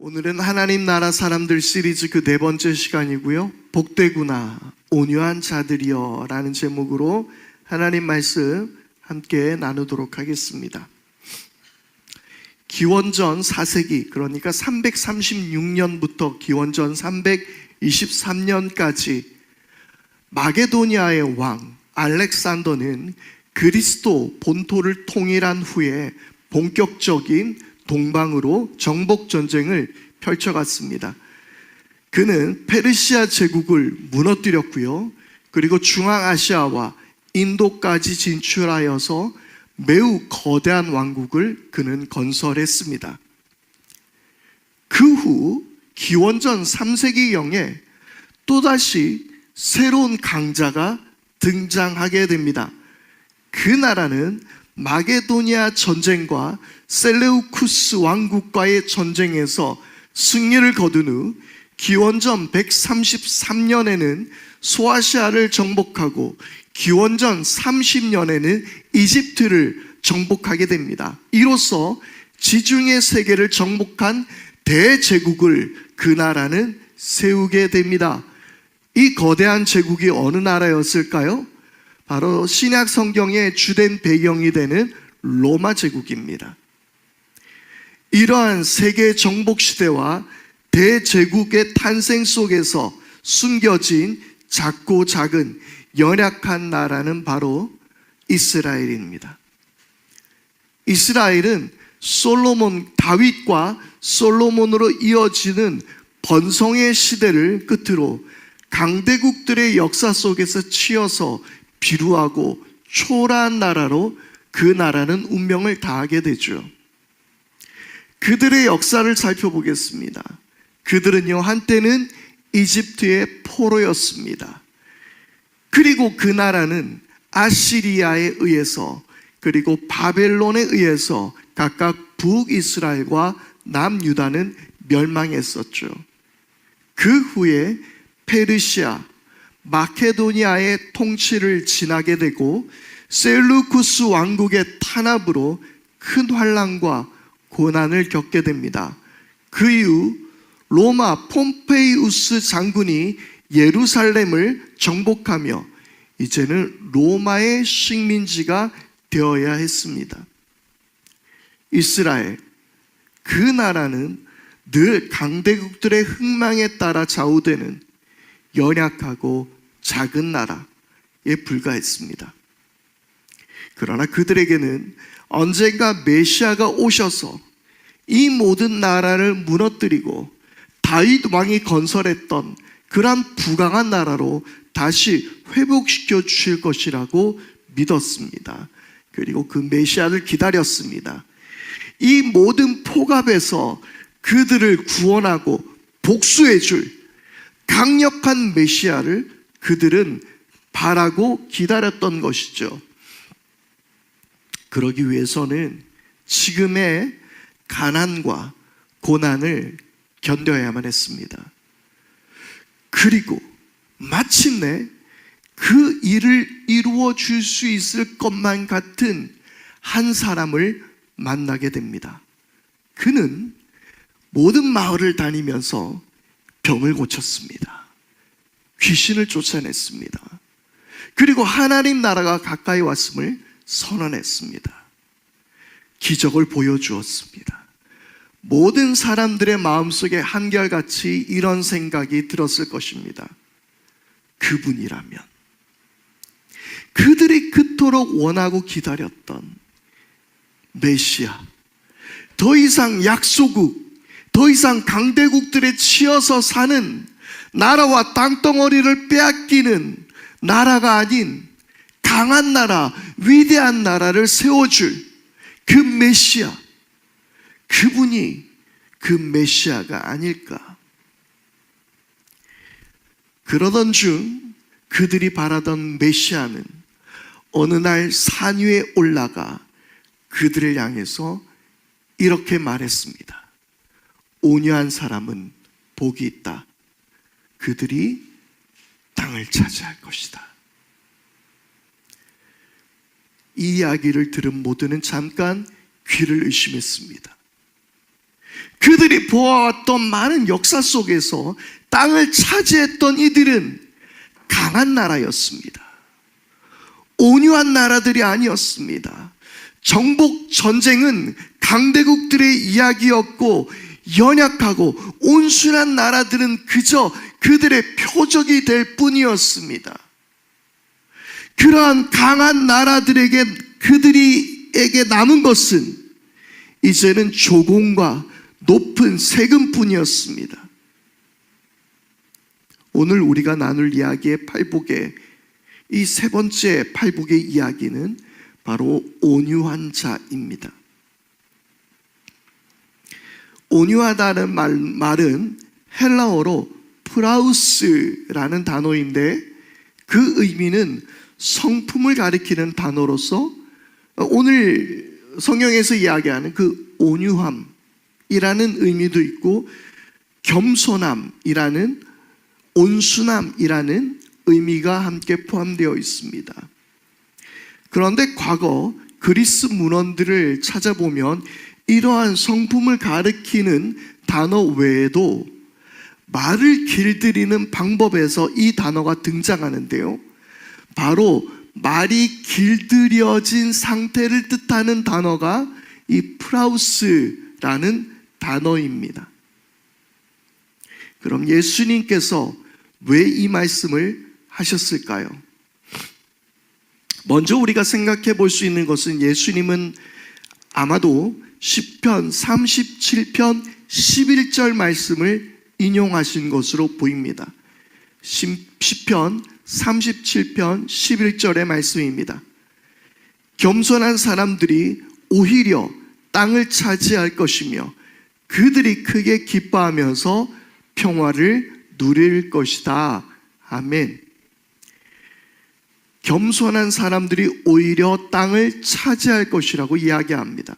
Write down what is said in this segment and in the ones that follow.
오늘은 하나님 나라 사람들 시리즈 그 네 번째 시간이고요. 복되구나 온유한 자들이여 라는 제목으로 하나님 말씀 함께 나누도록 하겠습니다. 기원전 4세기 그러니까 336년부터 기원전 323년까지 마게도니아의 왕 알렉산더는 그리스도 본토를 통일한 후에 본격적인 동방으로 정복 전쟁을 펼쳐갔습니다. 그는 페르시아 제국을 무너뜨렸고요. 그리고 중앙아시아와 인도까지 진출하여서 매우 거대한 왕국을 그는 건설했습니다. 그 후 기원전 3세기경에 또다시 새로운 강자가 등장하게 됩니다. 그 나라는 마게도니아 전쟁과 셀레우쿠스 왕국과의 전쟁에서 승리를 거둔 후 기원전 133년에는 소아시아를 정복하고 기원전 30년에는 이집트를 정복하게 됩니다. 이로써 지중해 세계를 정복한 대제국을 그 나라는 세우게 됩니다. 이 거대한 제국이 어느 나라였을까요? 바로 신약 성경의 주된 배경이 되는 로마 제국입니다. 이러한 세계 정복 시대와 대제국의 탄생 속에서 숨겨진 작고 작은 연약한 나라는 바로 이스라엘입니다. 이스라엘은 다윗과 솔로몬으로 이어지는 번성의 시대를 끝으로 강대국들의 역사 속에서 치여서 비루하고 초라한 나라로 그 나라는 운명을 다하게 되죠. 그들의 역사를 살펴보겠습니다. 그들은요, 한때는 이집트의 포로였습니다. 그리고 그 나라는 아시리아에 의해서 그리고 바벨론에 의해서 각각 북이스라엘과 남유다는 멸망했었죠. 그 후에 페르시아, 마케도니아의 통치를 지나게 되고 셀루쿠스 왕국의 탄압으로 큰 환난과 고난을 겪게 됩니다. 그 이후 로마 폼페이우스 장군이 예루살렘을 정복하며 이제는 로마의 식민지가 되어야 했습니다. 이스라엘, 그 나라는 늘 강대국들의 흥망에 따라 좌우되는 연약하고 작은 나라에 불과했습니다. 그러나 그들에게는 언젠가 메시아가 오셔서 이 모든 나라를 무너뜨리고 다윗 왕이 건설했던 그러한 부강한 나라로 다시 회복시켜 주실 것이라고 믿었습니다. 그리고 그 메시아를 기다렸습니다. 이 모든 폭압에서 그들을 구원하고 복수해 줄 강력한 메시아를 그들은 바라고 기다렸던 것이죠. 그러기 위해서는 지금의 가난과 고난을 견뎌야만 했습니다. 그리고 마침내 그 일을 이루어 줄 수 있을 것만 같은 한 사람을 만나게 됩니다. 그는 모든 마을을 다니면서 병을 고쳤습니다. 귀신을 쫓아냈습니다. 그리고 하나님 나라가 가까이 왔음을 선언했습니다. 기적을 보여주었습니다. 모든 사람들의 마음속에 한결같이 이런 생각이 들었을 것입니다. 그분이라면, 그들이 그토록 원하고 기다렸던 메시아, 더 이상 약소국, 더 이상 강대국들에 치여서 사는 나라와 땅덩어리를 빼앗기는 나라가 아닌 강한 나라, 위대한 나라를 세워줄 그 메시아, 그분이 그 메시아가 아닐까. 그러던 중 그들이 바라던 메시아는 어느 날 산 위에 올라가 그들을 향해서 이렇게 말했습니다. 온유한 사람은 복이 있다. 그들이 땅을 차지할 것이다. 이 이야기를 들은 모두는 잠깐 귀를 의심했습니다. 그들이 보아왔던 많은 역사 속에서 땅을 차지했던 이들은 강한 나라였습니다. 온유한 나라들이 아니었습니다. 정복 전쟁은 강대국들의 이야기였고, 연약하고 온순한 나라들은 그저 그들의 표적이 될 뿐이었습니다. 그러한 강한 나라들에게 그들에게 남은 것은 이제는 조공과 높은 세금뿐이었습니다. 오늘 우리가 나눌 이야기의 팔복의 이 세 번째 팔복의 이야기는 바로 온유한 자입니다. 온유하다는 말은 헬라어로 프라우스라는 단어인데, 그 의미는 성품을 가리키는 단어로서 오늘 성경에서 이야기하는 그 온유함이라는 의미도 있고, 겸손함이라는, 온순함이라는 의미가 함께 포함되어 있습니다. 그런데 과거 그리스 문헌들을 찾아보면 이러한 성품을 가리키는 단어 외에도 말을 길들이는 방법에서 이 단어가 등장하는데요, 바로 말이 길들여진 상태를 뜻하는 단어가 이 프라우스라는 단어입니다. 그럼 예수님께서 왜 이 말씀을 하셨을까요? 먼저 우리가 생각해 볼 수 있는 것은, 예수님은 아마도 시편 37편 11절 말씀을 인용하신 것으로 보입니다. 시편 37편 11절의 말씀입니다. 겸손한 사람들이 오히려 땅을 차지할 것이며 그들이 크게 기뻐하면서 평화를 누릴 것이다. 아멘. 겸손한 사람들이 오히려 땅을 차지할 것이라고 이야기합니다.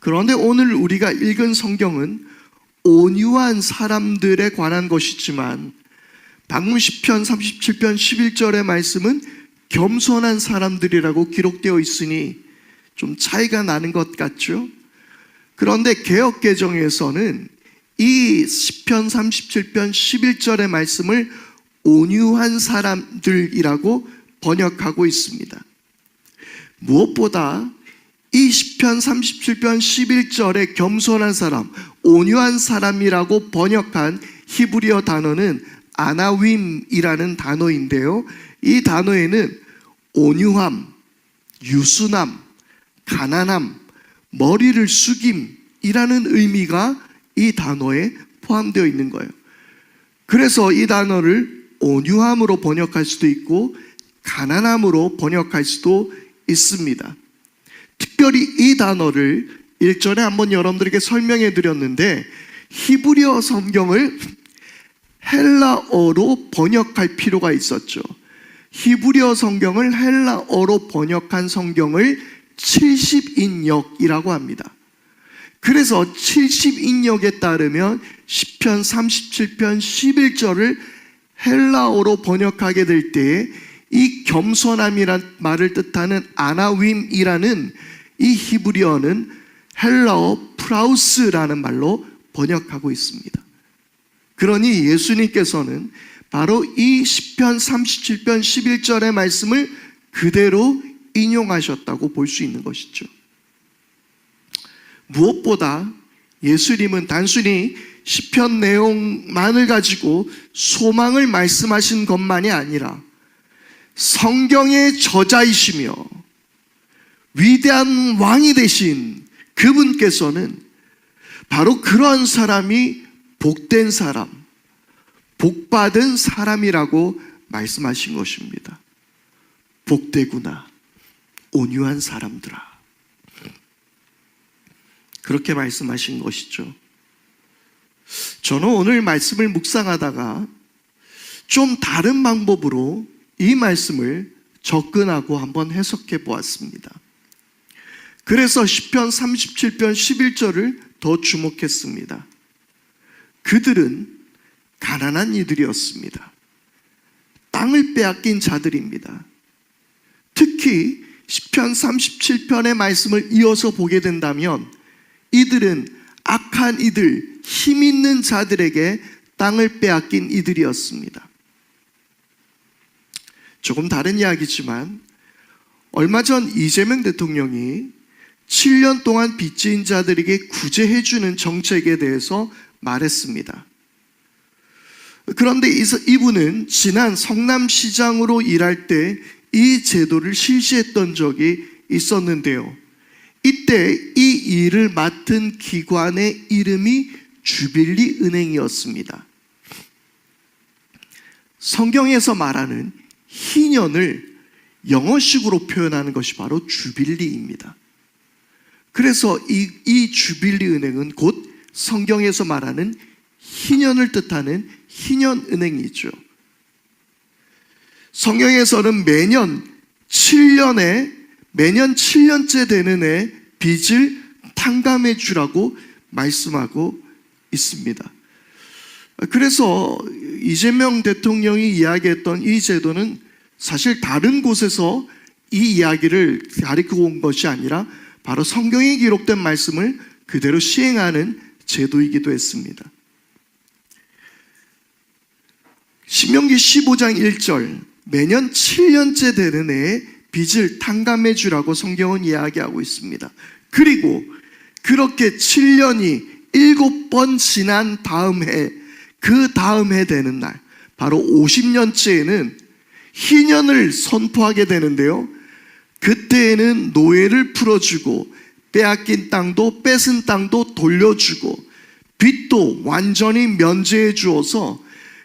그런데 오늘 우리가 읽은 성경은 온유한 사람들에 관한 것이지만, 방금 시편 37편 11절의 말씀은 겸손한 사람들이라고 기록되어 있으니 좀 차이가 나는 것 같죠? 그런데 개역개정에서는 이 시편 37편 11절의 말씀을 온유한 사람들이라고 번역하고 있습니다. 무엇보다 이 시편 37편 11절의 겸손한 사람, 온유한 사람이라고 번역한 히브리어 단어는 아나윈이라는 단어인데요, 이 단어에는 온유함, 유순함, 가난함, 머리를 숙임이라는 의미가 이 단어에 포함되어 있는 거예요. 그래서 이 단어를 온유함으로 번역할 수도 있고 가난함으로 번역할 수도 있습니다. 특별히 이 단어를 일전에 한번 여러분들에게 설명해 드렸는데, 히브리어 성경을 헬라어로 번역할 필요가 있었죠. 히브리어 성경을 헬라어로 번역한 성경을 70인역이라고 합니다. 그래서 70인역에 따르면 시편 37편 11절을 헬라어로 번역하게 될 때에 이 겸손함이란 말을 뜻하는 아나윈이라는 이 히브리어는 헬라어 프라우스라는 말로 번역하고 있습니다. 그러니 예수님께서는 바로 이 시편 37편 11절의 말씀을 그대로 인용하셨다고 볼 수 있는 것이죠. 무엇보다 예수님은 단순히 시편 내용만을 가지고 소망을 말씀하신 것만이 아니라 성경의 저자이시며 위대한 왕이 되신 그분께서는 바로 그러한 사람이 복된 사람, 복받은 사람이라고 말씀하신 것입니다. 복되구나, 온유한 사람들아, 그렇게 말씀하신 것이죠. 저는 오늘 말씀을 묵상하다가 좀 다른 방법으로 이 말씀을 접근하고 한번 해석해 보았습니다. 그래서 시편 37편 11절을 더 주목했습니다. 그들은 가난한 이들이었습니다. 땅을 빼앗긴 자들입니다. 특히 시편 37편의 말씀을 이어서 보게 된다면 이들은 악한 이들, 힘 있는 자들에게 땅을 빼앗긴 이들이었습니다. 조금 다른 이야기지만 얼마 전 이재명 대통령이 7년 동안 빚진 자들에게 구제해주는 정책에 대해서 말했습니다. 그런데 이분은 지난 성남시장으로 일할 때 이 제도를 실시했던 적이 있었는데요. 이때 이 일을 맡은 기관의 이름이 주빌리 은행이었습니다. 성경에서 말하는 희년을 영어식으로 표현하는 것이 바로 주빌리입니다. 그래서 이 주빌리 은행은 곧 성경에서 말하는 희년을 뜻하는 희년은행이죠. 성경에서는 매년 7년째 되는 해 빚을 탕감해 주라고 말씀하고 있습니다. 그래서 이재명 대통령이 이야기했던 이 제도는 사실 다른 곳에서 이 이야기를 가리켜 온 것이 아니라 바로 성경에 기록된 말씀을 그대로 시행하는 제도이기도 했습니다. 신명기 15장 1절, 매년 7년째 되는 해에 빚을 탕감해 주라고 성경은 이야기하고 있습니다. 그리고 그렇게 7년이 7번 지난 다음 해, 그 다음 해 되는 날, 바로 50년째에는 희년을 선포하게 되는데요. 그때에는 노예를 풀어주고 빼앗긴 땅도 뺏은 땅도 돌려주고 빚도 완전히 면제해 주어서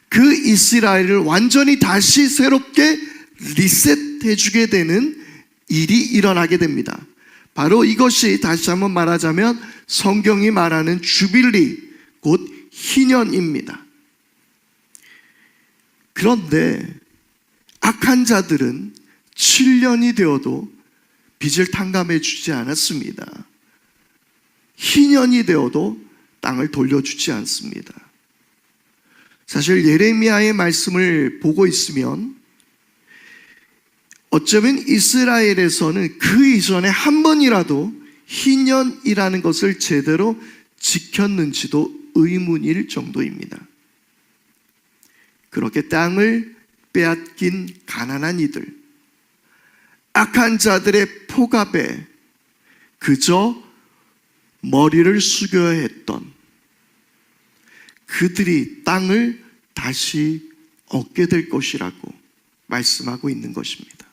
그 이스라엘을 완전히 다시 새롭게 리셋해 주게 되는 일이 일어나게 됩니다. 바로 이것이 다시 한번 말하자면 성경이 말하는 주빌리, 곧 희년입니다. 그런데 악한 자들은 7년이 되어도 빚을 탕감해 주지 않았습니다. 희년이 되어도 땅을 돌려주지 않습니다. 사실 예레미야의 말씀을 보고 있으면 어쩌면 이스라엘에서는 그 이전에 한 번이라도 희년이라는 것을 제대로 지켰는지도 의문일 정도입니다. 그렇게 땅을 빼앗긴 가난한 이들, 악한 자들의 포갑에 그저 머리를 숙여야 했던 그들이 땅을 다시 얻게 될 것이라고 말씀하고 있는 것입니다.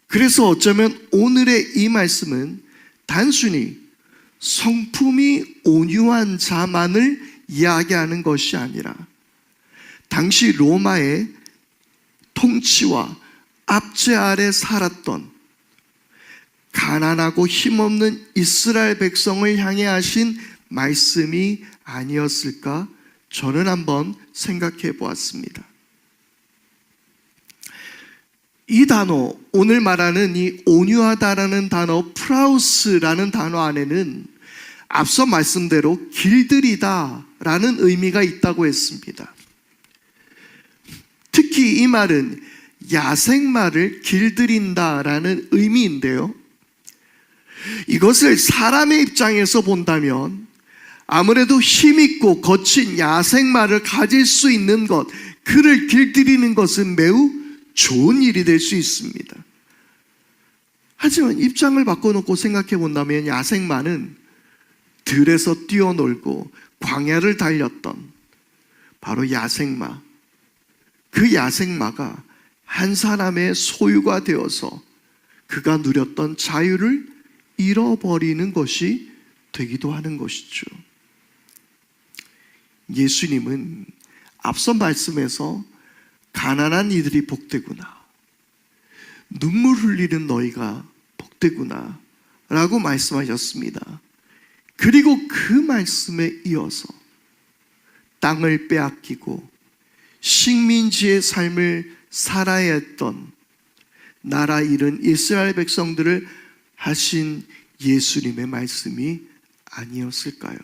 그래서 어쩌면 오늘의 이 말씀은 단순히 성품이 온유한 자만을 이야기하는 것이 아니라 당시 로마의 통치와 압제 아래 살았던 가난하고 힘없는 이스라엘 백성을 향해 하신 말씀이 아니었을까 저는 한번 생각해 보았습니다. 이 단어, 오늘 말하는 이 온유하다라는 단어, 프라우스라는 단어 안에는 앞서 말씀대로 길들이다라는 의미가 있다고 했습니다. 특히 이 말은 야생마를 길들인다라는 의미인데요. 이것을 사람의 입장에서 본다면 아무래도 힘있고 거친 야생마를 가질 수 있는 것, 그를 길들이는 것은 매우 좋은 일이 될 수 있습니다. 하지만 입장을 바꿔놓고 생각해 본다면 야생마는 들에서 뛰어놀고 광야를 달렸던 바로 야생마, 그 야생마가 한 사람의 소유가 되어서 그가 누렸던 자유를 잃어버리는 것이 되기도 하는 것이죠. 예수님은 앞서 말씀에서 가난한 이들이 복되구나, 눈물 흘리는 너희가 복되구나 라고 말씀하셨습니다. 그리고 그 말씀에 이어서 땅을 빼앗기고 식민지의 삶을 살아야 했던 나라 잃은 이스라엘 백성들을 하신 예수님의 말씀이 아니었을까요?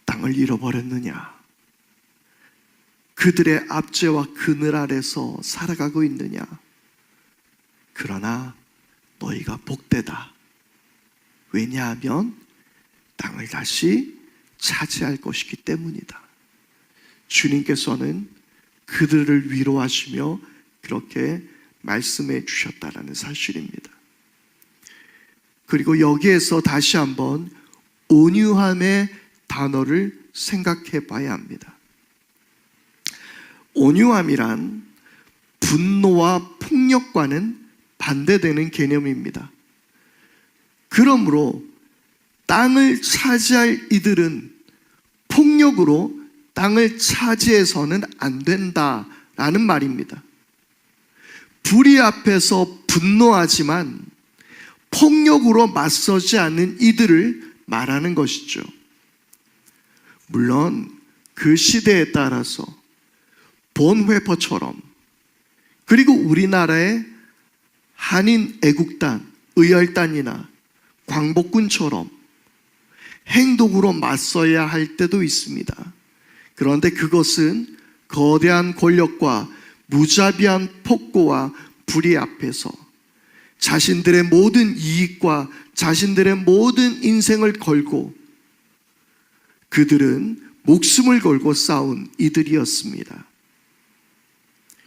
땅을 잃어버렸느냐? 그들의 압제와 그늘 아래서 살아가고 있느냐? 그러나 너희가 복되다. 왜냐하면 땅을 다시 차지할 것이기 때문이다. 주님께서는 그들을 위로하시며 그렇게 말씀해 주셨다라는 사실입니다. 그리고 여기에서 다시 한번 온유함의 단어를 생각해 봐야 합니다. 온유함이란 분노와 폭력과는 반대되는 개념입니다. 그러므로 땅을 차지할 이들은 폭력으로 땅을 차지해서는 안 된다라는 말입니다. 불의 앞에서 분노하지만 폭력으로 맞서지 않는 이들을 말하는 것이죠. 물론 그 시대에 따라서 본회퍼처럼, 그리고 우리나라의 한인 애국단, 의열단이나 광복군처럼 행동으로 맞서야 할 때도 있습니다. 그런데 그것은 거대한 권력과 무자비한 폭거와 불의 앞에서 자신들의 모든 이익과 자신들의 모든 인생을 걸고 그들은 목숨을 걸고 싸운 이들이었습니다.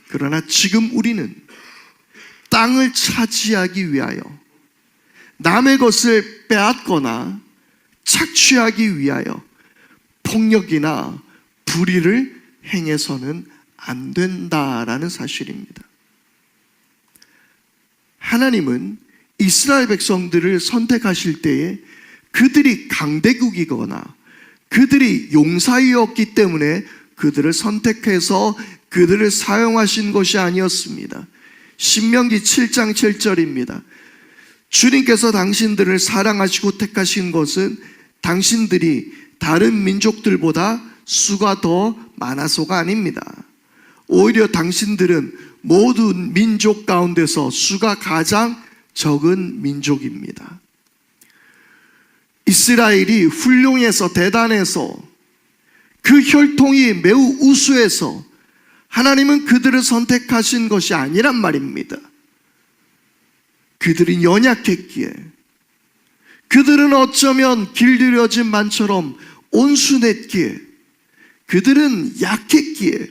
그러나 지금 우리는 땅을 차지하기 위하여 남의 것을 빼앗거나 착취하기 위하여 폭력이나 불의를 행해서는 안 된다라는 사실입니다. 하나님은 이스라엘 백성들을 선택하실 때에 그들이 강대국이거나 그들이 용사이었기 때문에 그들을 선택해서 그들을 사용하신 것이 아니었습니다. 신명기 7장 7절입니다. 주님께서 당신들을 사랑하시고 택하신 것은 당신들이 다른 민족들보다 수가 더 많아서가 아닙니다. 오히려 당신들은 모든 민족 가운데서 수가 가장 적은 민족입니다. 이스라엘이 훌륭해서 대단해서 그 혈통이 매우 우수해서 하나님은 그들을 선택하신 것이 아니란 말입니다. 그들이 연약했기에, 그들은 어쩌면 길들여진 만처럼 온순했기에, 그들은 약했기에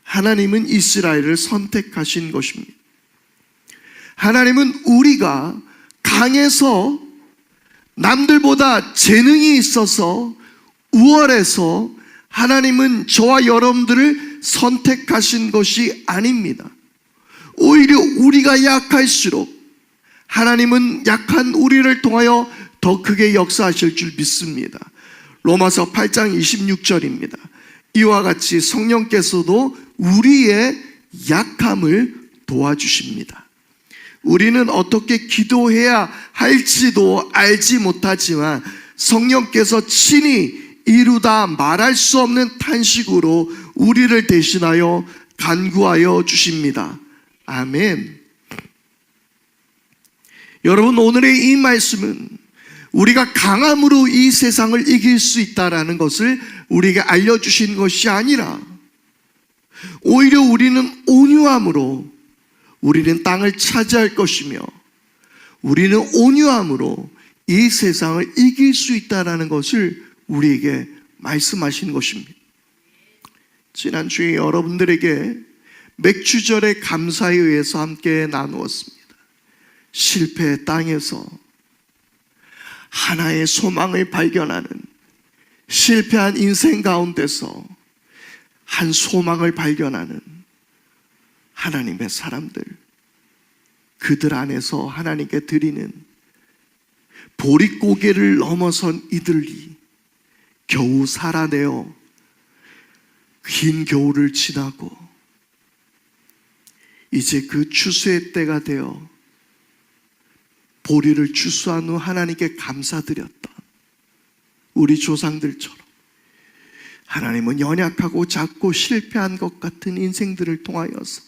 하나님은 이스라엘을 선택하신 것입니다. 하나님은 우리가 강해서 남들보다 재능이 있어서 우월해서 하나님은 저와 여러분들을 선택하신 것이 아닙니다. 오히려 우리가 약할수록 하나님은 약한 우리를 통하여 더 크게 역사하실 줄 믿습니다. 로마서 8장 26절입니다. 이와 같이 성령께서도 우리의 약함을 도와주십니다. 우리는 어떻게 기도해야 할지도 알지 못하지만 성령께서 친히 이루다 말할 수 없는 탄식으로 우리를 대신하여 간구하여 주십니다. 아멘. 여러분, 오늘의 이 말씀은 우리가 강함으로 이 세상을 이길 수 있다는 것을 우리에게 알려주신 것이 아니라 오히려 우리는 온유함으로 우리는 땅을 차지할 것이며 우리는 온유함으로 이 세상을 이길 수 있다는 것을 우리에게 말씀하신 것입니다. 지난주에 여러분들에게 맥주절의 감사에 의해서 함께 나누었습니다. 실패의 땅에서 하나의 소망을 발견하는, 실패한 인생 가운데서 한 소망을 발견하는 하나님의 사람들, 그들 안에서 하나님께 드리는 보릿고개를 넘어선 이들이 겨우 살아내어 긴 겨울을 지나고 이제 그 추수의 때가 되어 보리를 추수한 후 하나님께 감사드렸던 우리 조상들처럼 하나님은 연약하고 작고 실패한 것 같은 인생들을 통하여서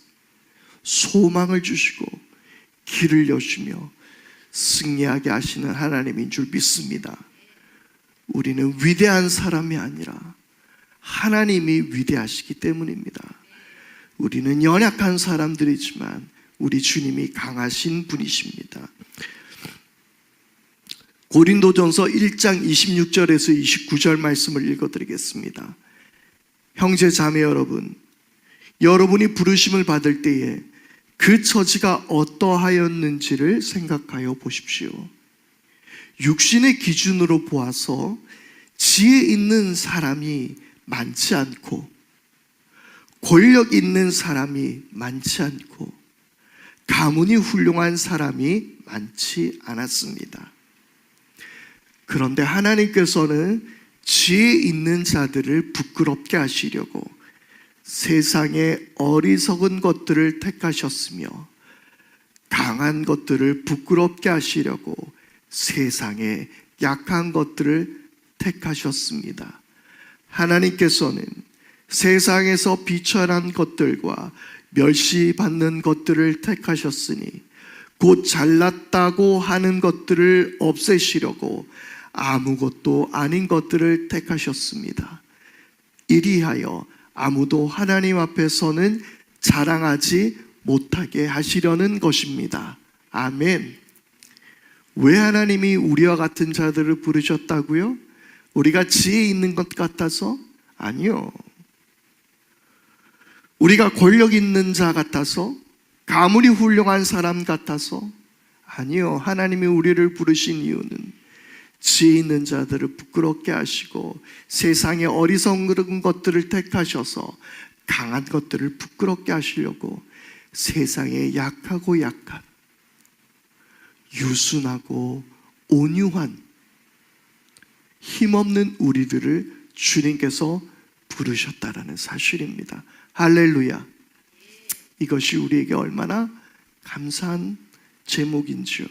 소망을 주시고 길을 여시며 승리하게 하시는 하나님인 줄 믿습니다. 우리는 위대한 사람이 아니라 하나님이 위대하시기 때문입니다. 우리는 연약한 사람들이지만 우리 주님이 강하신 분이십니다. 고린도전서 1장 26절에서 29절 말씀을 읽어드리겠습니다. 형제 자매 여러분, 여러분이 부르심을 받을 때에 그 처지가 어떠하였는지를 생각하여 보십시오. 육신의 기준으로 보아서 지혜 있는 사람이 많지 않고 권력 있는 사람이 많지 않고 가문이 훌륭한 사람이 많지 않았습니다. 그런데 하나님께서는 지혜 있는 자들을 부끄럽게 하시려고 세상의 어리석은 것들을 택하셨으며 강한 것들을 부끄럽게 하시려고 세상의 약한 것들을 택하셨습니다. 하나님께서는 세상에서 비천한 것들과 멸시받는 것들을 택하셨으니 곧 잘났다고 하는 것들을 없애시려고 아무것도 아닌 것들을 택하셨습니다. 이리하여 아무도 하나님 앞에서는 자랑하지 못하게 하시려는 것입니다. 아멘. 왜 하나님이 우리와 같은 자들을 부르셨다고요? 우리가 지혜 있는 것 같아서? 아니요. 우리가 권력 있는 자 같아서? 가문이 훌륭한 사람 같아서? 아니요. 하나님이 우리를 부르신 이유는 지혜 있는 자들을 부끄럽게 하시고 세상의 어리석은 것들을 택하셔서 강한 것들을 부끄럽게 하시려고 세상에 약하고 약한 유순하고 온유한 힘없는 우리들을 주님께서 부르셨다라는 사실입니다. 할렐루야. 이것이 우리에게 얼마나 감사한 제목인지요.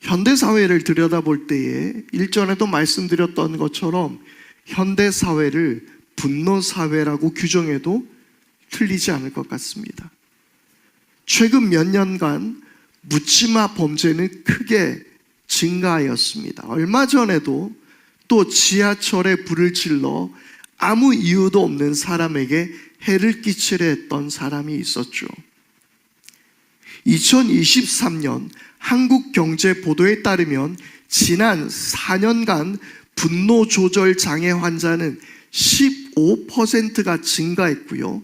현대사회를 들여다볼 때에 일전에도 말씀드렸던 것처럼 현대사회를 분노사회라고 규정해도 틀리지 않을 것 같습니다. 최근 몇 년간 묻지마 범죄는 크게 증가하였습니다. 얼마 전에도 또 지하철에 불을 질러 아무 이유도 없는 사람에게 해를 끼치려 했던 사람이 있었죠. 2023년 한국경제 보도에 따르면 지난 4년간 분노 조절 장애 환자는 15%가 증가했고요.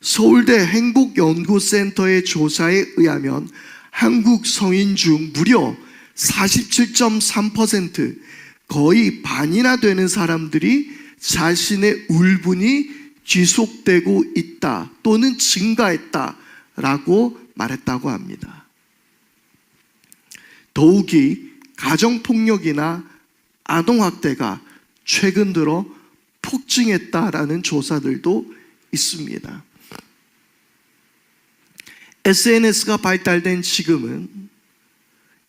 서울대 행복연구센터의 조사에 의하면 한국 성인 중 무려 47.3%, 거의 반이나 되는 사람들이 자신의 울분이 지속되고 있다 또는 증가했다라고 말했다고 합니다. 더욱이 가정폭력이나 아동학대가 최근 들어 폭증했다라는 조사들도 있습니다. SNS가 발달된 지금은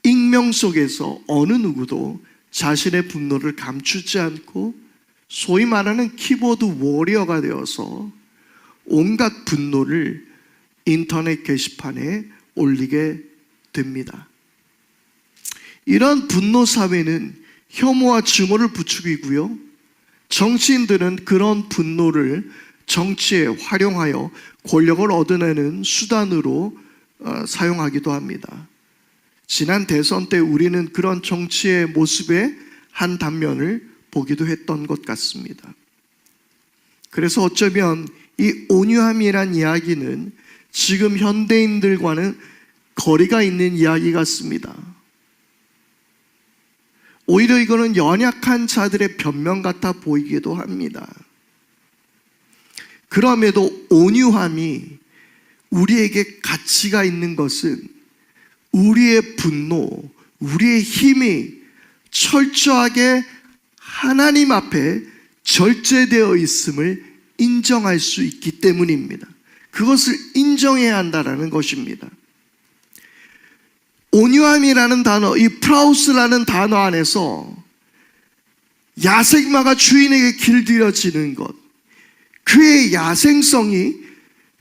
익명 속에서 어느 누구도 자신의 분노를 감추지 않고 소위 말하는 키보드 워리어가 되어서 온갖 분노를 인터넷 게시판에 올리게 됩니다. 이런 분노 사회는 혐오와 증오를 부추기고요. 정치인들은 그런 분노를 정치에 활용하여 권력을 얻어내는 수단으로 사용하기도 합니다. 지난 대선 때 우리는 그런 정치의 모습의 한 단면을 보기도 했던 것 같습니다. 그래서 어쩌면 이 온유함이란 이야기는 지금 현대인들과는 거리가 있는 이야기 같습니다. 오히려 이거는 연약한 자들의 변명 같아 보이기도 합니다. 그럼에도 온유함이 우리에게 가치가 있는 것은 우리의 분노, 우리의 힘이 철저하게 하나님 앞에 절제되어 있음을 인정할 수 있기 때문입니다. 그것을 인정해야 한다는 것입니다. 온유함이라는 단어, 이 프라우스라는 단어 안에서 야생마가 주인에게 길들여지는 것, 그의 야생성이,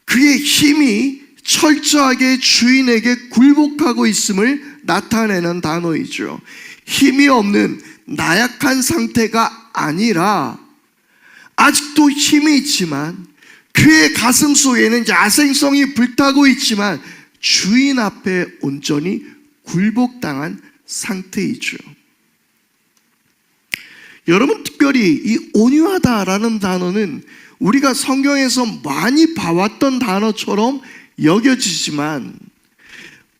그의 힘이 철저하게 주인에게 굴복하고 있음을 나타내는 단어이죠. 힘이 없는 나약한 상태가 아니라 아직도 힘이 있지만 그의 가슴 속에는 야생성이 불타고 있지만 주인 앞에 온전히 굴복당한 상태이죠. 여러분, 특별히 이 온유하다라는 단어는 우리가 성경에서 많이 봐왔던 단어처럼 여겨지지만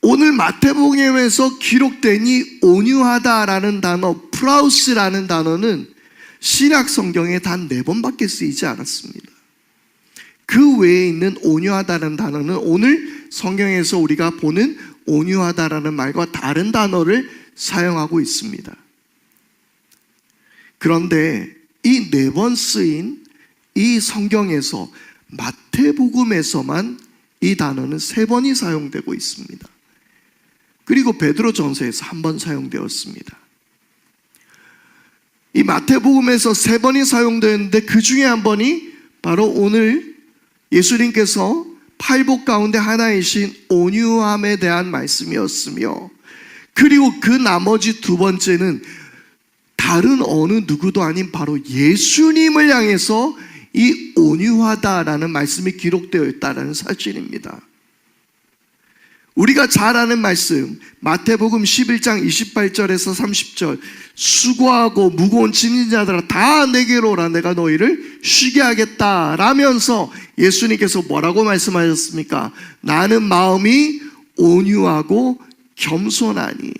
오늘 마태복음에서 기록된 이 온유하다라는 단어, 프라우스라는 단어는 신약 성경에 단 4번밖에 쓰이지 않았습니다. 그 외에 있는 온유하다라는 단어는 오늘 성경에서 우리가 보는 온유하다라는 말과 다른 단어를 사용하고 있습니다. 그런데 이 4번 쓰인 이 성경에서 마태복음에서만 이 단어는 3번이 사용되고 있습니다. 그리고 베드로전서에서 1번 사용되었습니다. 이 마태복음에서 3번이 사용되었는데 그 중에 한 번이 바로 오늘 예수님께서 팔복 가운데 하나이신 온유함에 대한 말씀이었으며, 그리고 그 나머지 2번째는 다른 어느 누구도 아닌 바로 예수님을 향해서 이 온유하다라는 말씀이 기록되어 있다는 사실입니다. 우리가 잘 아는 말씀, 마태복음 11장 28절에서 30절, 수고하고 무거운 짐진 자들아 다 내게로 오라, 내가 너희를 쉬게 하겠다 라면서 예수님께서 뭐라고 말씀하셨습니까? 나는 마음이 온유하고 겸손하니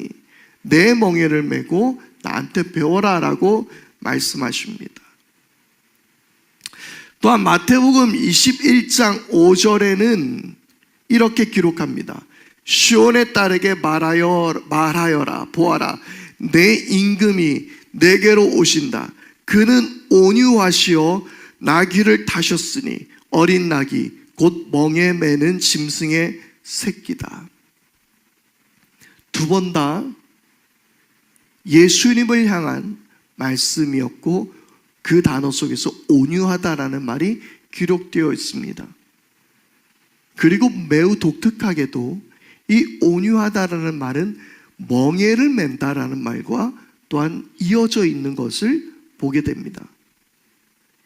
내 멍에를 메고 나한테 배워라 라고 말씀하십니다. 또한 마태복음 21장 5절에는 이렇게 기록합니다. 시온의 딸에게 말하여라, 보아라, 내 임금이 내게로 오신다. 그는 온유하시어 나귀를 타셨으니 어린 나귀 곧 멍에 매는 짐승의 새끼다. 2번 다 예수님을 향한 말씀이었고 그 단어 속에서 온유하다라는 말이 기록되어 있습니다. 그리고 매우 독특하게도 이 온유하다라는 말은 멍에를 맨다라는 말과 또한 이어져 있는 것을 보게 됩니다.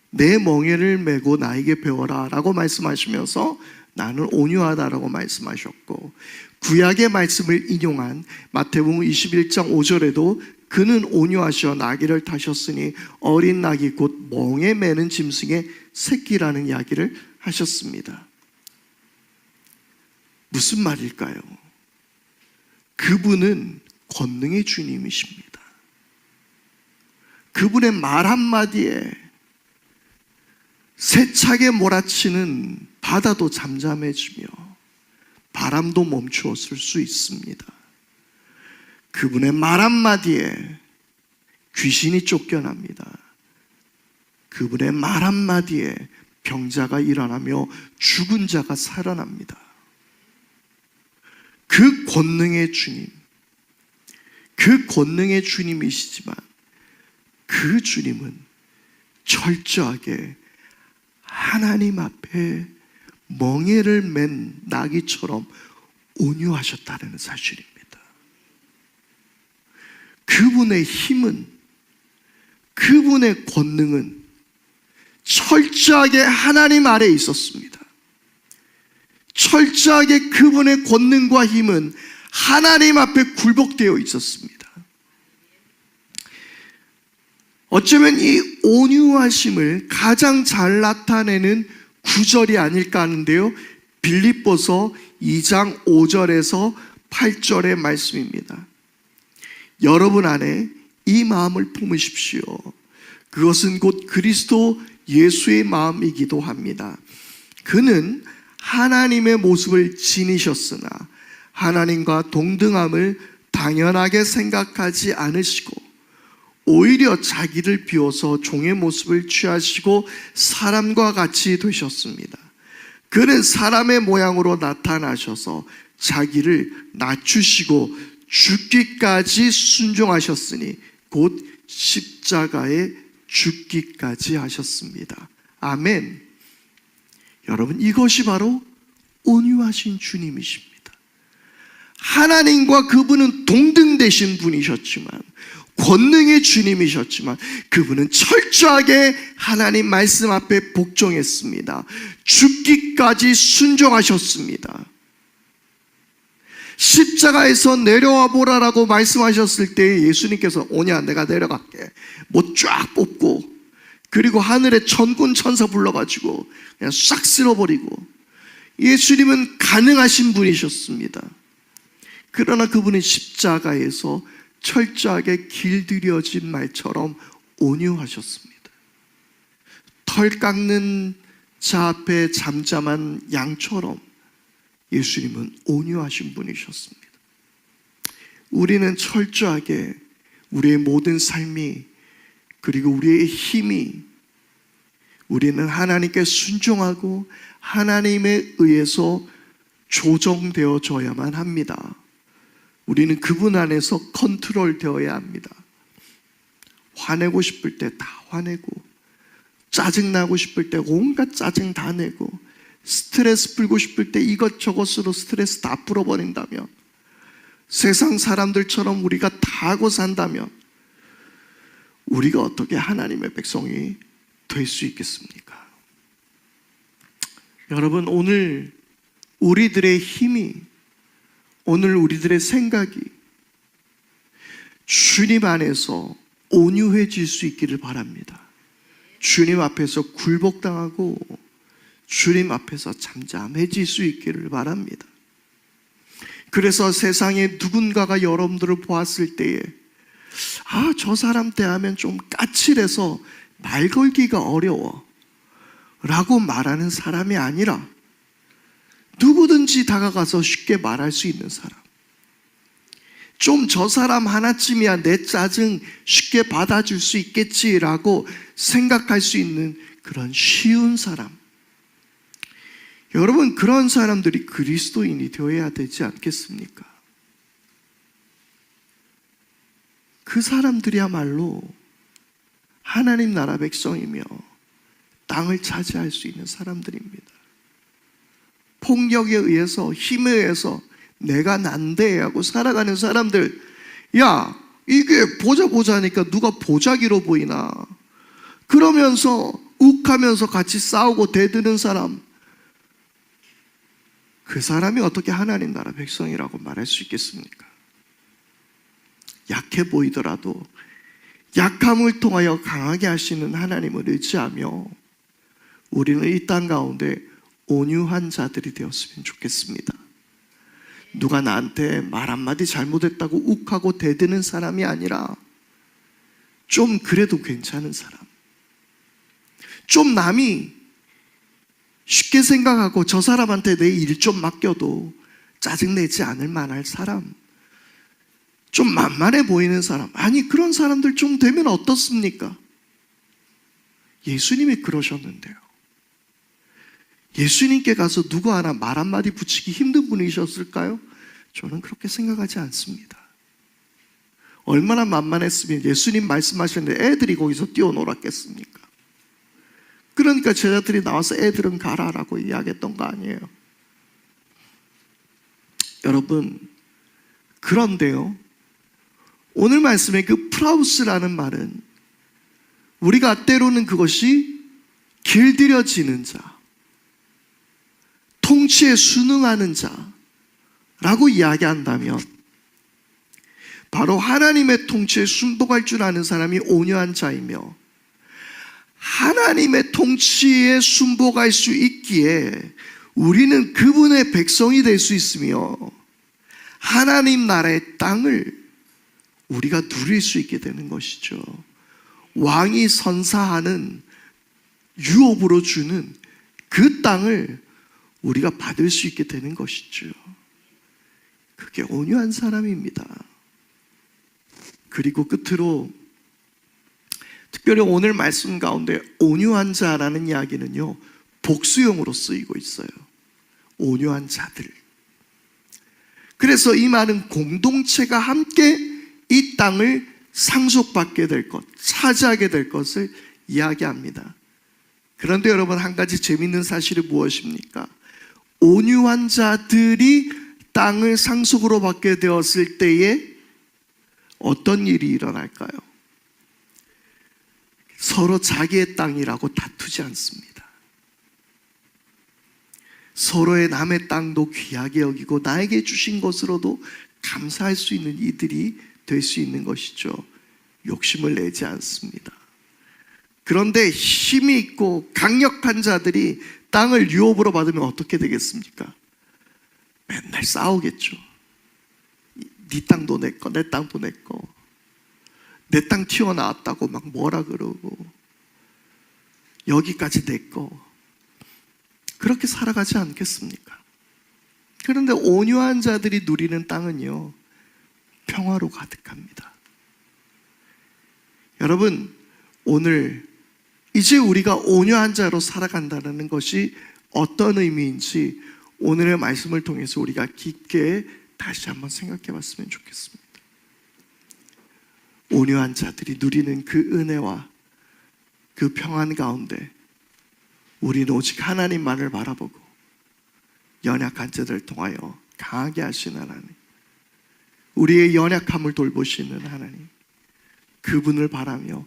내 멍에를 메고 나에게 배워라 라고 말씀하시면서 나는 온유하다라고 말씀하셨고, 구약의 말씀을 인용한 마태복음 21장 5절에도 그는 온유하시어 나귀를 타셨으니 어린 나귀 곧 멍에 매는 짐승의 새끼라는 이야기를 하셨습니다. 무슨 말일까요? 그분은 권능의 주님이십니다. 그분의 말 한마디에 세차게 몰아치는 바다도 잠잠해지며 바람도 멈추었을 수 있습니다. 그분의 말 한마디에 귀신이 쫓겨납니다. 그분의 말 한마디에 병자가 일어나며 죽은 자가 살아납니다. 그 권능의 주님, 그 권능의 주님이시지만 그 주님은 철저하게 하나님 앞에 멍에를 맨 나귀처럼 온유하셨다는 사실입니다. 그분의 힘은, 그분의 권능은 철저하게 하나님 아래에 있었습니다. 철저하게 그분의 권능과 힘은 하나님 앞에 굴복되어 있었습니다. 어쩌면 이 온유하심을 가장 잘 나타내는 구절이 아닐까 하는데요, 빌립보서 2장 5절에서 8절의 말씀입니다. 여러분 안에 이 마음을 품으십시오. 그것은 곧 그리스도 예수의 마음이기도 합니다. 그는 하나님의 모습을 지니셨으나 하나님과 동등함을 당연하게 생각하지 않으시고 오히려 자기를 비워서 종의 모습을 취하시고 사람과 같이 되셨습니다. 그는 사람의 모양으로 나타나셔서 자기를 낮추시고 죽기까지 순종하셨으니 곧 십자가에 죽기까지 하셨습니다. 아멘. 여러분, 이것이 바로 온유하신 주님이십니다. 하나님과 그분은 동등되신 분이셨지만, 권능의 주님이셨지만 그분은 철저하게 하나님 말씀 앞에 복종했습니다. 죽기까지 순종하셨습니다. 십자가에서 내려와 보라라고 말씀하셨을 때 예수님께서 오냐 내가 내려갈게 뭐 쫙 뽑고 그리고 하늘에 천군 천사 불러가지고 그냥 싹 쓸어버리고 예수님은 가능하신 분이셨습니다. 그러나 그분은 십자가에서 철저하게 길들여진 말처럼 온유하셨습니다. 털 깎는 자 앞에 잠잠한 양처럼 예수님은 온유하신 분이셨습니다. 우리는 철저하게 우리의 모든 삶이 그리고 우리의 힘이 우리는 하나님께 순종하고 하나님에 의해서 조정되어져야만 합니다. 우리는 그분 안에서 컨트롤 되어야 합니다. 화내고 싶을 때 다 화내고 짜증나고 싶을 때 온갖 짜증 다 내고 스트레스 풀고 싶을 때 이것저것으로 스트레스 다 풀어버린다면 세상 사람들처럼 우리가 다 하고 산다면 우리가 어떻게 하나님의 백성이 될 수 있겠습니까? 여러분 오늘 우리들의 힘이 오늘 우리들의 생각이 주님 안에서 온유해질 수 있기를 바랍니다. 주님 앞에서 굴복당하고 주님 앞에서 잠잠해질 수 있기를 바랍니다. 그래서 세상에 누군가가 여러분들을 보았을 때에 저 사람 대하면 좀 까칠해서 말 걸기가 어려워 라고 말하는 사람이 아니라 누구든지 다가가서 쉽게 말할 수 있는 사람, 좀 저 사람 하나쯤이야 내 짜증 쉽게 받아줄 수 있겠지라고 생각할 수 있는 그런 쉬운 사람, 여러분 그런 사람들이 그리스도인이 되어야 되지 않겠습니까? 그 사람들이야말로 하나님 나라 백성이며 땅을 차지할 수 있는 사람들입니다. 폭력에 의해서 힘에 의해서 내가 난데 하고 살아가는 사람들, 야 이게 보자니까 누가 보자기로 보이나 그러면서 욱하면서 같이 싸우고 대드는 사람, 그 사람이 어떻게 하나님 나라 백성이라고 말할 수 있겠습니까? 약해 보이더라도 약함을 통하여 강하게 하시는 하나님을 의지하며 우리는 이 땅 가운데 온유한 자들이 되었으면 좋겠습니다. 누가 나한테 말 한마디 잘못했다고 욱하고 대드는 사람이 아니라 좀 그래도 괜찮은 사람, 좀 남이 쉽게 생각하고 저 사람한테 내 일 좀 맡겨도 짜증내지 않을 만할 사람, 좀 만만해 보이는 사람, 아니 그런 사람들 좀 되면 어떻습니까? 예수님이 그러셨는데요. 예수님께 가서 누구 하나 말 한마디 붙이기 힘든 분이셨을까요? 저는 그렇게 생각하지 않습니다. 얼마나 만만했으면 예수님 말씀하셨는데 애들이 거기서 뛰어놀았겠습니까? 그러니까 제자들이 나와서 애들은 가라라고 이야기했던 거 아니에요. 여러분 그런데요, 오늘 말씀의 그 프라우스라는 말은 우리가 때로는 그것이 길들여지는 자, 통치에 순응하는 자라고 이야기한다면 바로 하나님의 통치에 순복할 줄 아는 사람이 온유한 자이며 하나님의 통치에 순복할 수 있기에 우리는 그분의 백성이 될 수 있으며 하나님 나라의 땅을 우리가 누릴 수 있게 되는 것이죠. 왕이 선사하는 유업으로 주는 그 땅을 우리가 받을 수 있게 되는 것이죠. 그게 온유한 사람입니다. 그리고 끝으로 특별히 오늘 말씀 가운데 온유한 자라는 이야기는요, 복수형으로 쓰이고 있어요. 온유한 자들. 그래서 이 말은 공동체가 함께 이 땅을 상속받게 될 것, 차지하게 될 것을 이야기합니다. 그런데 여러분 한 가지 재미있는 사실이 무엇입니까? 온유한 자들이 땅을 상속으로 받게 되었을 때에 어떤 일이 일어날까요? 서로 자기의 땅이라고 다투지 않습니다. 서로의 남의 땅도 귀하게 여기고 나에게 주신 것으로도 감사할 수 있는 이들이 될 수 있는 것이죠. 욕심을 내지 않습니다. 그런데 힘이 있고 강력한 자들이 땅을 유업으로 받으면 어떻게 되겠습니까? 맨날 싸우겠죠. 네 땅도 내 거, 내 땅도 내 거. 내 땅 튀어나왔다고 막 뭐라 그러고, 여기까지 내 거. 그렇게 살아가지 않겠습니까? 그런데 온유한 자들이 누리는 땅은요, 평화로 가득합니다. 여러분, 오늘 이제 우리가 온유한 자로 살아간다는 것이 어떤 의미인지 오늘의 말씀을 통해서 우리가 깊게 다시 한번 생각해 봤으면 좋겠습니다. 온유한 자들이 누리는 그 은혜와 그 평안 가운데 우리는 오직 하나님만을 바라보고 연약한 자들을 통하여 강하게 하시는 하나님, 우리의 연약함을 돌보시는 하나님, 그분을 바라며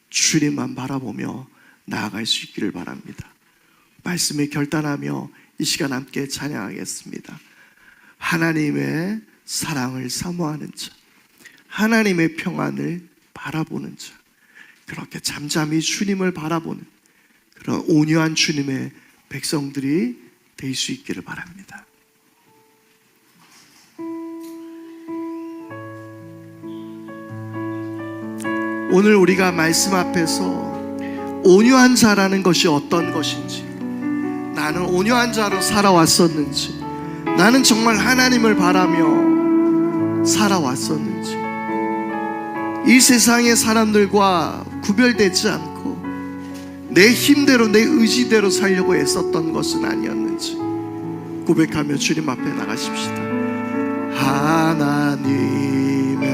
주님만 바라보며 나아갈 수 있기를 바랍니다. 말씀에 결단하며 이 시간 함께 찬양하겠습니다. 하나님의 사랑을 사모하는 자, 하나님의 평안을 바라보는 자, 그렇게 잠잠히 주님을 바라보는 그런 온유한 주님의 백성들이 될 수 있기를 바랍니다. 오늘 우리가 말씀 앞에서 온유한 자라는 것이 어떤 것인지, 나는 온유한 자로 살아왔었는지, 나는 정말 하나님을 바라며 살아왔었는지, 이 세상의 사람들과 구별되지 않고 내 힘대로 내 의지대로 살려고 애썼던 것은 아니었는지 고백하며 주님 앞에 나가십시다. 하나님의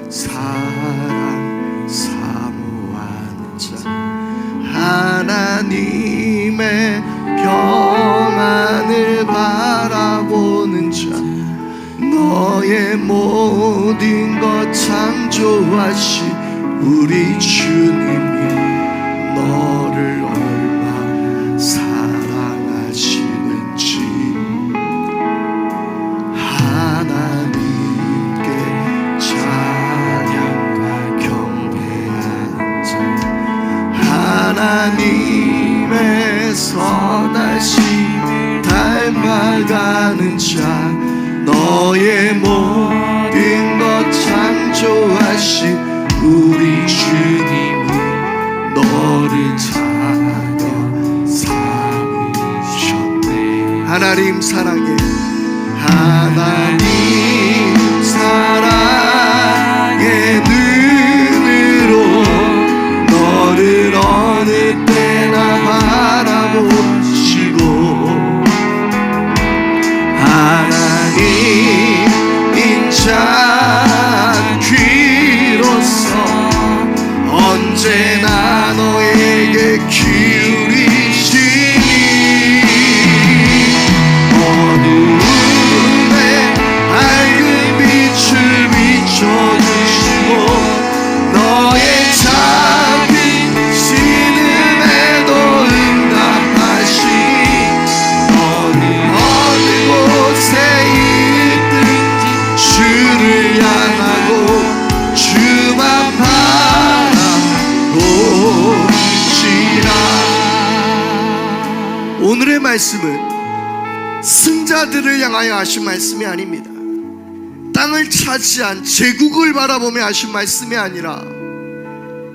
사랑 사모하는 자, 하나님의 평안을 바라보는 자, 너의 모든 것 창조하신 우리 주님이 너를 얼마나 사랑하시는지, 하나님께 찬양과 경배하는 자, 하나님의 선하심을 닮아가는 자, 너의 모든 것 창조하신 우리 주님이 너를 찾아 삼으셨네. 하나님 사랑해, 하나님 사랑의 눈으로 너를 어느 때나 바라보시고, 하나님 인자한 귀로서 언제나 너에게 기울이시니, 어두움에 밝은 빛을 비춰주시고 너의 작은 신음에도 응답하시니, 너는 어느 곳에 있든지 주를 향하고 주만 바라보시라. 오늘의 말씀은 승자들을 향하여 하신 말씀이 아닙니다. 땅을 차지한 제국을 바라보며 하신 말씀이 아니라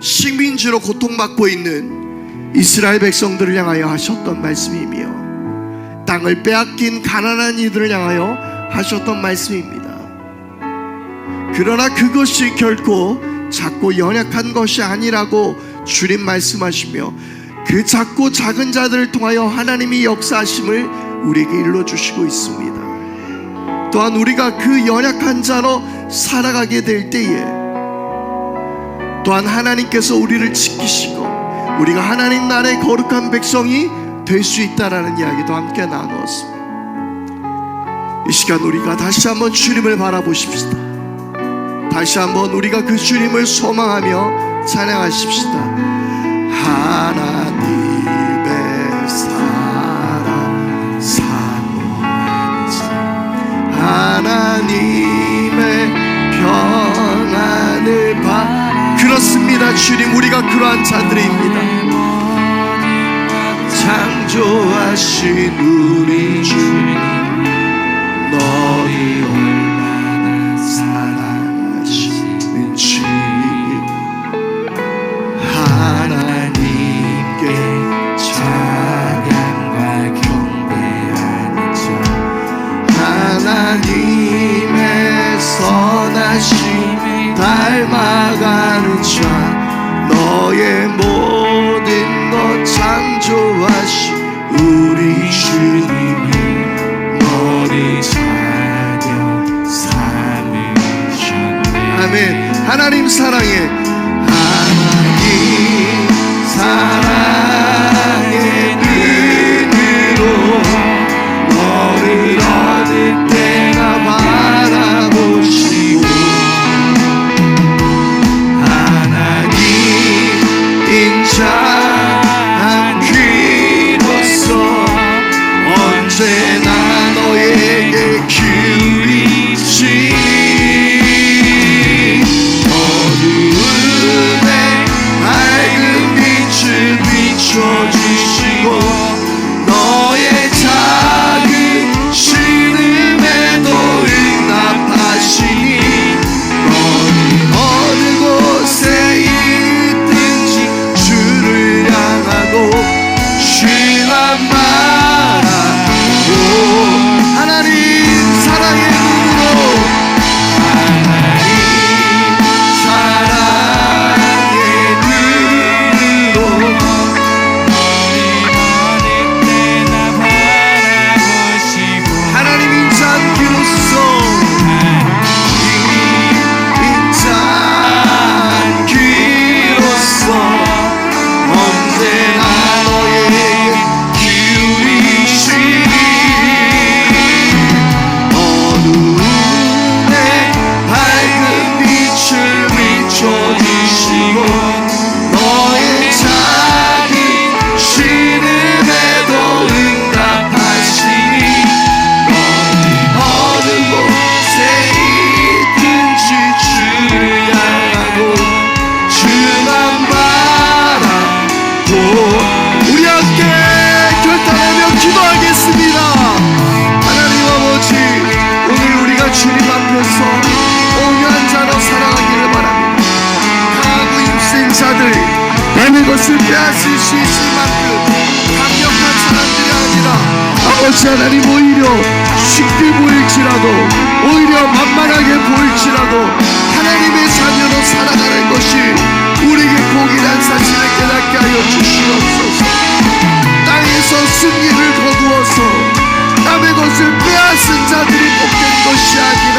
식민지로 고통받고 있는 이스라엘 백성들을 향하여 하셨던 말씀이며, 땅을 빼앗긴 가난한 이들을 향하여 하셨던 말씀입니다. 그러나 그것이 결코 작고 연약한 것이 아니라고 주님 말씀하시며, 그 작고 작은 자들을 통하여 하나님이 역사하심을 우리에게 일러주시고 있습니다. 또한 우리가 그 연약한 자로 살아가게 될 때에 또한 하나님께서 우리를 지키시고 우리가 하나님 나라의 거룩한 백성이 될 수 있다라는 이야기도 함께 나누었습니다. 이 시간 우리가 다시 한번 주님을 바라보십시다. 다시 한번 우리가 그 주님을 소망하며 찬양하십시다. 하나님의 사랑 믿습니다. 주님, 우리가 그러한 자들입니다. 창조하신 우리 주님, 너희 얼마나 사랑하시는지 하나님께 찬양과 경배하는 자, 하나님의 선하심을 닮아가는 자, 너의 모든 것 창조하신 우리 주님이 너희 자녀 삼으셨네. 아멘. 하나님 사랑해. 하나님 사랑의 눈으로 너를 어느 때나 바라보시고 하나님 인자한 귀로서 언제나 너에게 기울이시 어두움에 밝은 빛을 비춰주시고 너의 작은 신음에도 응답하시니 너는 어느 곳에 있든지 주를 향하고 신앙 말하고 하나님 사랑의 눈으로 하나님 사랑의 눈으로 하나님 인자한 귀로서 인자한 귀로서 언제나 너에게 기울이시니 어두움에 밝은 빛을 비춰주시고 너의 작은 신음에도 응답하시니 너는 어느 곳에 있든지 주를 향하고 주만 바라보 우리 함께 결단하며 기도하겠습니다. 하나님 아버지, 오늘 우리가 주님 앞에서 온유한 자로 살아가기를 바랍니다. 강하고 힘센 자들, 남의 것을 빼앗을 수 있을 만큼 강력한 사람들이 아니라 아버지 하나님, 오히려 쉽게 보일지라도 오히려 만만하게 보일지라도 하나님의 자녀로 살아가는 것이 우리에게 복이란 사실을 깨닫게 하여 주시옵소서. 땅에서 승리를 거두어서 남의 것을 빼앗은 자들이 복된 것이 아니라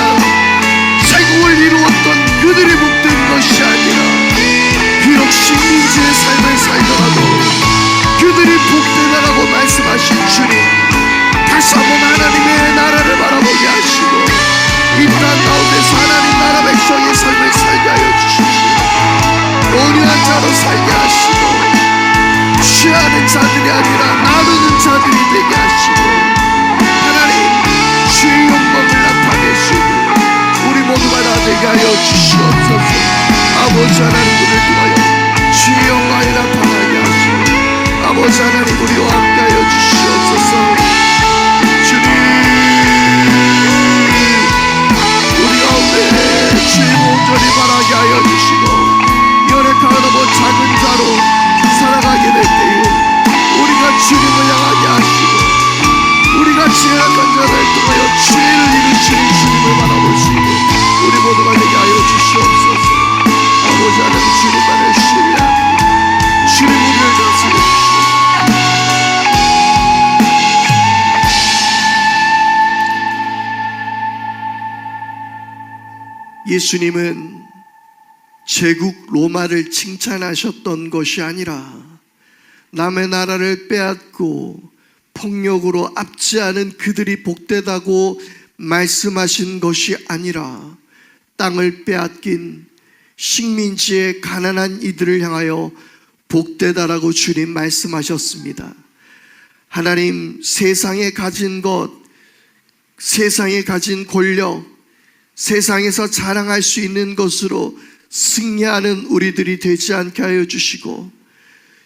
제국을 이루었던 그들이 복된 것이 아니라 비록 식민지의 삶을 살더라도 그들이 복되다라고 말씀하신 주님, 다시 한번 하나님의 나라를 바라보게 하시고 이 땅 가운데서 하나님 나라 백성의 삶을 살게 하여 주십시오. 온유한 자로 살게 하시고 취하는 자들이 아니라 나누는 자들이 되게 하시고 하나님 주의 영광을 나타내시고 우리 모두가 다 되게 하여 주시옵소서. 아버지 하나님, 우리를 통하여 주의 영광을 나타나게 하시고 아버지 하나님, 우리와 함께 하여 주시옵소서. 주님, 우리 가운데 주의 온전히 바라게 하여 주시고 연약하고 작은 자로 살아가게 될 때에 우리가 주님을 향하게 하시고 우리가 지혜악한 자를 통하여 지혜를 이루시는 주님을 바라볼 수 있는 우리 모두가 되게 하여 주시옵소서. 아버지 하나님, 주님만을 신뢰합니다. 주님, 우리를 다스려 주시옵소서. 예수님은 제국 로마를 칭찬하셨던 것이 아니라 남의 나라를 빼앗고 폭력으로 압제하는 그들이 복되다고 말씀하신 것이 아니라 땅을 빼앗긴 식민지의 가난한 이들을 향하여 복되다라고 주님 말씀하셨습니다. 하나님, 세상에 가진 것, 세상에 가진 권력, 세상에서 자랑할 수 있는 것으로 승리하는 우리들이 되지 않게 하여 주시고,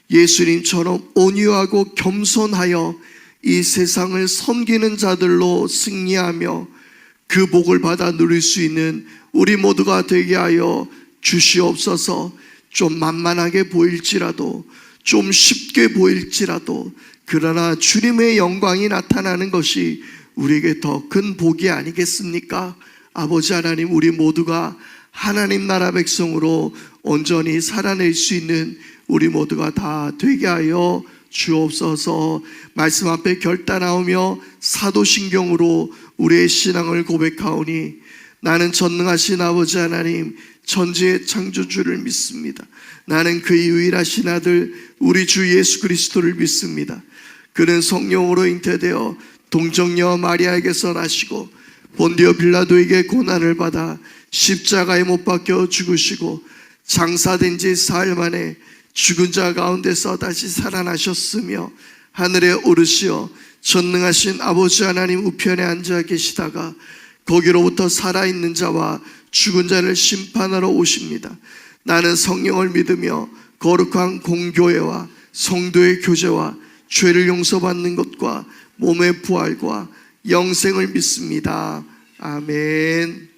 예수님처럼 온유하고 겸손하여 이 세상을 섬기는 자들로 승리하며 그 복을 받아 누릴 수 있는 우리 모두가 되게 하여 주시옵소서. 좀 만만하게 보일지라도, 좀 쉽게 보일지라도, 그러나 주님의 영광이 나타나는 것이 우리에게 더 큰 복이 아니겠습니까? 아버지 하나님, 우리 모두가 하나님 나라 백성으로 온전히 살아낼 수 있는 우리 모두가 다 되게 하여 주옵소서. 말씀 앞에 결단하오며 사도신경으로 우리의 신앙을 고백하오니, 나는 전능하신 아버지 하나님, 천지의 창조주를 믿습니다. 나는 그의 유일하신 아들 우리 주 예수 그리스도를 믿습니다. 그는 성령으로 잉태되어 동정녀 마리아에게서 나시고 본디오 빌라도에게 고난을 받아 십자가에 못 박혀 죽으시고 장사된 지 사흘 만에 죽은 자 가운데서 다시 살아나셨으며 하늘에 오르시어 전능하신 아버지 하나님 우편에 앉아 계시다가 거기로부터 살아있는 자와 죽은 자를 심판하러 오십니다. 나는 성령을 믿으며 거룩한 공교회와 성도의 교제와 죄를 용서받는 것과 몸의 부활과 영생을 믿습니다. 아멘.